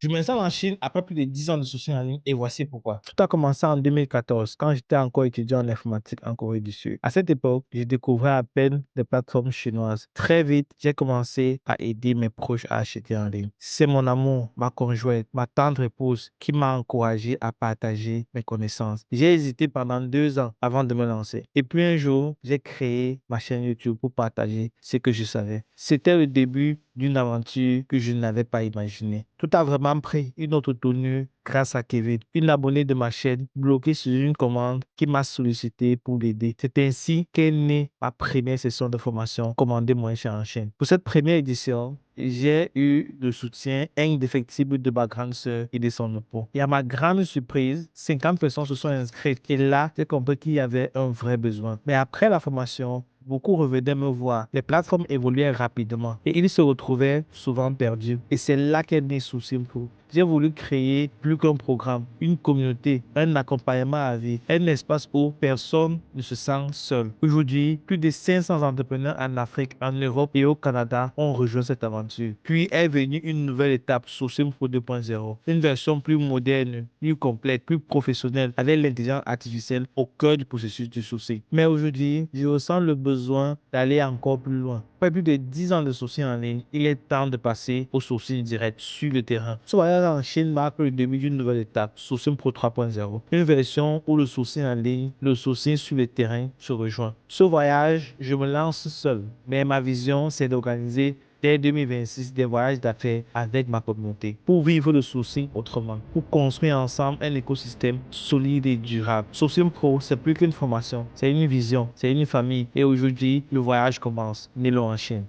Je m'installe en Chine après plus de 10 ans de sourcing en ligne et voici pourquoi. Tout a commencé en 2014 quand j'étais encore étudiant en informatique en Corée du Sud. À cette époque, je découvrais à peine des plateformes chinoises. Très vite, j'ai commencé à aider mes proches à acheter en ligne. C'est mon amour, ma conjointe, ma tendre épouse qui m'a encouragé à partager mes connaissances. J'ai hésité pendant 2 ans avant de me lancer. Et puis un jour, j'ai créé ma chaîne YouTube pour partager ce que je savais. C'était le début d'une aventure que je n'avais pas imaginée. Tout a vraiment pris une autre tournure grâce à Kevin, une abonnée de ma chaîne bloquée sur une commande qui m'a sollicité pour l'aider. C'est ainsi qu'est née ma première session de formation commandée moins cher en chaîne. Pour cette première édition, j'ai eu le soutien indéfectible de ma grande sœur et de son époux. Et à ma grande surprise, 50 personnes se sont inscrites. Et là, j'ai compris qu'il y avait un vrai besoin. Mais après la formation, beaucoup revenaient me voir. Les plateformes évoluaient rapidement et ils se retrouvaient souvent perdus. Et c'est là qu'est né Souci Pro. J'ai voulu créer plus qu'un programme, une communauté, un accompagnement à vie, un espace où personne ne se sent seul. Aujourd'hui, plus de 500 entrepreneurs en Afrique, en Europe et au Canada ont rejoint cette aventure. Puis est venue une nouvelle étape, Sourcing Pro 2.0, une version plus moderne, plus complète, plus professionnelle, avec l'intelligence artificielle au cœur du processus de sourcing. Mais aujourd'hui, je ressens le besoin d'aller encore plus loin. Après plus de 10 ans de sourcing en ligne, il est temps de passer au sourcing direct sur le terrain. Ce voyage en Chine marque le début d'une nouvelle étape, Sourcing Pro 3.0, une version où le sourcing en ligne, le sourcing sur le terrain se rejoint. Ce voyage, je me lance seul, mais ma vision, c'est d'organiser dès 2026 des voyages d'affaires avec ma communauté pour vivre le sourcing autrement, pour construire ensemble un écosystème solide et durable. Sourcing Pro, c'est plus qu'une formation, c'est une vision, c'est une famille et aujourd'hui, le voyage commence. Nilo en Chine.